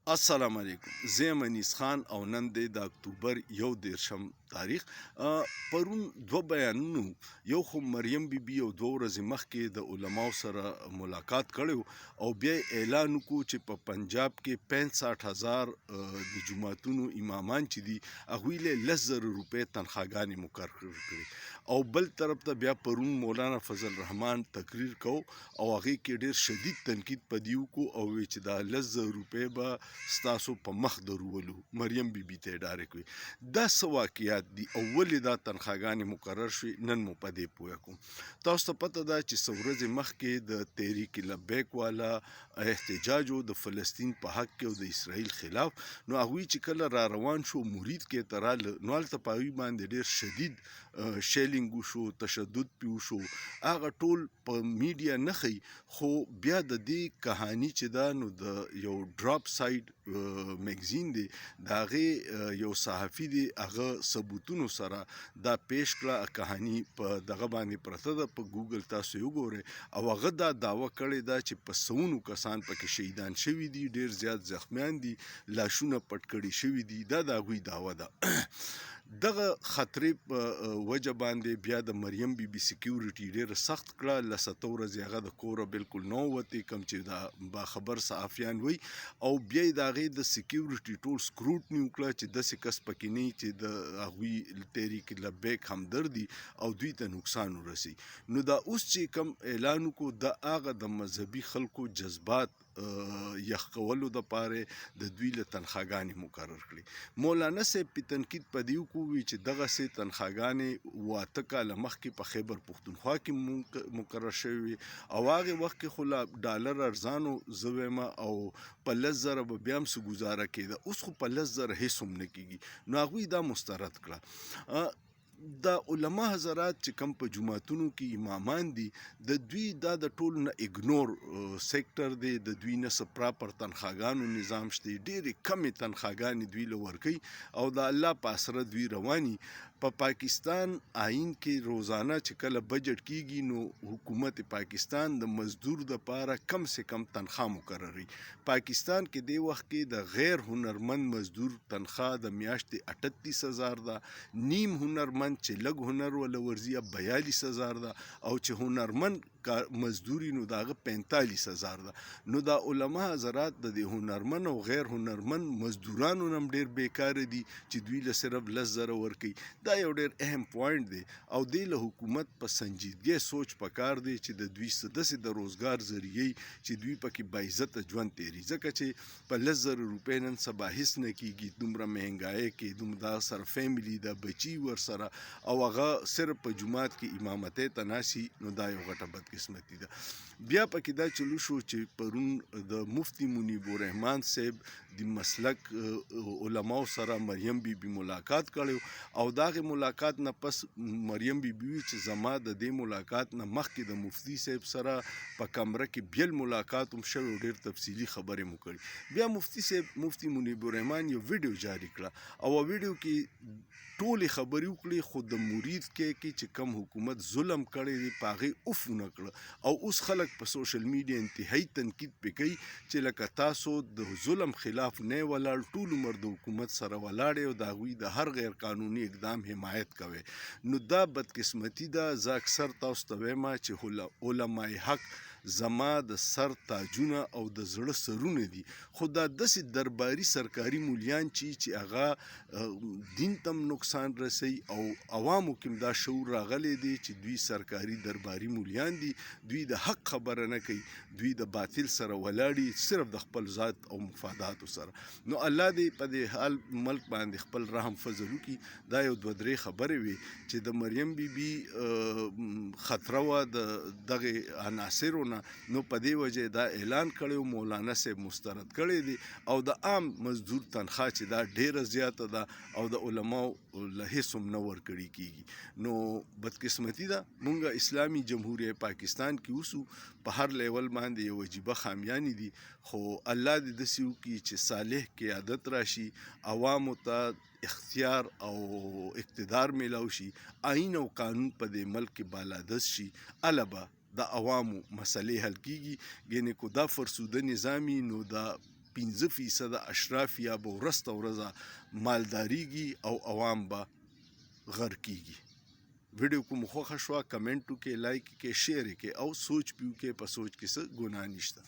السلام علیکم. زه یم انیس خان او نن دی د اکتوبر 11 تاریخ. پرون دوه بیانونو، یو خو مریم بیبي او 2 ورځې مخکې د علماو سره ملاقات کړی او بیا یې اعلان وکړو چې په پنجاب کې 65,000 د جوماتونو امامان چې دي هغوی له 10,000 روپۍ تنخواګانې مقرر کړي او بل طرف ته بیا پرون مولانا فضل الرحمن تقریر کو او هغې کې ډېر شدید تنقید په دې وکړو او وی چې دا 10,000 روپۍ به ستاسو په مخ درولو. مریم بیبي ته یې ډارک وي. دا څه واقعیات دي او ولې دا تنخواګانې مقرر شوې، نن مو په دې پوه کوم. تاسو ته پته ده چې څو ورځې مخکې د تحریک لبیک والا احتجاج و د فلسطین په حق کې او د اسرائیل خلاف، نو هغوی چې کله را روان شو مرید کې ته راله، نو هلته په هغوی باندې ډېر شدید شیلینګ وشو، تشدد پې وشو. هغه ټول په میډیا نه ښیي، خو بیا د دې کهاني چې ده نو د یو ډراپ سایډ میګزین دی، د هغې یو صحافي دی، هغه ثبوتونو سره دا پیش کړه. کهاني په دغه باندې پرته ده، په ګوګل تاسو یې وګورئ او هغه دا دعوه کړې ده چې په سوونو کسان پکې شهیدان شوي دي، ډېر زیات زخمیان دي، لاشونه پټ کړي شوي دي. دا د هغوی دعوه ده. دغه خطرې په وجه باندې بیا د مریم بیبي سکیورټي ډېره سخت کړه. لسته ورځې هغه د کوره بالکل نه ووتې، کوم چې دا باخبر صحافیان وی، او بیا یې د هغې د سکیورټي ټول سکروټني وکړه چې داسې کس پکې نه وي چې د هغوی تحریک لبیک همدردي او دوی ته نقصان ورسوي. نو دا اوس چې کوم اعلان وکړو، دا هغه د مذهبي خلکو جذبات یخ کولو دپاره د دوی له تنخواګانې مقرر کړي. مولانا صاحب پې تنقید په دې وکړو چې دغسې تنخواګانې 8 کاله مخکې په خیبر پښتونخوا کې مقرر شوې وي او هغې وخت کې خو لا ډالر ارزانو، زه وایم، او په 10,000 به بیا هم څه ګزاره کېده. اوس خو په 10,000 هېڅ هم نه کېږي. نو هغوی دا مسترد کړه. د علما حضرات چې کوم په جوماتونو کې امامان دي، د دوی دا د ټول نه اګنور سیکټر دی، د دوی نه څه پراپر تنخواګانو نظام شته، ډېرې کمې تنخواګانې دوی له ورکوي او د الله په اسره دوی رواني. په پاکستان آئین کې روزانه چې کله بجټ کیږي، نو حکومت پاکستان د مزدور دپاره کم سے کم تنخوا مقرروي. پاکستان کې دی وخت کې د غیر هنرمند مزدور تنخوا د میاشتې 38,000 ده، نیم هنرمند چې لږ هنر وله ورځي 42,000 ده، او چې هنرمند مزدوري نو د هغه 45,000 ده. نو دا علما حضرات د دې هنرمند او غیر هنرمند مزدورانو نه هم ډېر بیکاره دي چې دوی له صرف 10,000 ورکوي. دا یو ډېر اهم پوینټ دی او دې له حکومت په سنجیدګۍ سوچ پکار دی چې د دوی څه داسې د روزګار ذریعې چې دوی پکې باعزته ژوند تېري، ځکه چې په 10,000 روپۍ نن سبا هېڅ نه کېږي. دومره مهنګایۍ کې دومره سره فیملي ده، بچي ورسره، او هغه صرف په جومات کې امامتۍ ته ناسي، نو دا یو غټه بدقسمتي ده. بیا پکې دا چلو شو چې پرون د مفتی منیب الرحمن صاحب د مسلک علماو سره مریم بیبي ملاقات کړی او د هغې ملاقات نه پس مریم بیبي وی چې زما د دې ملاقات نه مخکې د مفتی صاحب سره په کمره کې بیل ملاقات هم شوی او ډېر تفصیلي خبرې مو کړي. بیا مفتی صاحب مفتی منیب الرحمن یو ویډیو جاری کړه او ویډیو کې ټولې خبرې وکړي، خو د مرید کې چې کم حکومت ظلم کړی دی په هغې اوف ونه کړه. او اوس خلک په سوشل میډیا انتهایی تنقید پې کوي چې لکه تاسو د ظلم خلاف نه ولاړ، ټول عمر د حکومت سره ولاړ او د هغوی د هر غیر قانوني اقدام حمایت کوي. نو دا بدقسمتي ده. زه اکثر تاسو ته وایم چې علماء حق زما د سر تاجونه او د زړه سرونه دي، خو دا داسې درباري سرکاري مولیان چې هغه دین ته نقصان رسوي او عوامو کې دا شعور راغلی دی چې دوی سرکاري درباري مولیان دي، دوی د حق خبره نه کوي، دوی د باطل سره ولاړي صرف د خپل ذات او مفاداتو سره. نو الله دې په دې حال ملک باندې خپل رحم فضل وکړي. دا یو 2-3 خبرې وي چې د مریم بیبي خطره وه د دغې عناصرو نه، نو په دې وجه دا اعلان کړی، مولانا صاحب مسترد کړی دی او د عام مزدور تنخوا چې دا ډېره زیاته ده او د علماو له هېڅ هم نه ورکړي کېږي. نو بدقسمتي ده. مونږ اسلامي جمهوریه پاکستان کې اوسو، په هر لیول باندې یو عجیبه خامیانې دي، خو الله دې داسې وکړي چې صالح قیادت راشي، عوامو ته اختیار او اقتدار میلاو شي، آئین او قانون په دې ملک کې بالادست شي، اله به د عوامو مسلې حل کیږي. یعنې کو دا فرسوده نظامي، نو دا 15% اشرافیه به ورځ تر ورځه مالداریږي او عوام به غر کیږي. ویډیو کوم خوښه شوه کمنټ وکړئ، لایک کړئ، شیر کړئ او سوچ پیو کې په سوچ کې څه ګناه نشته.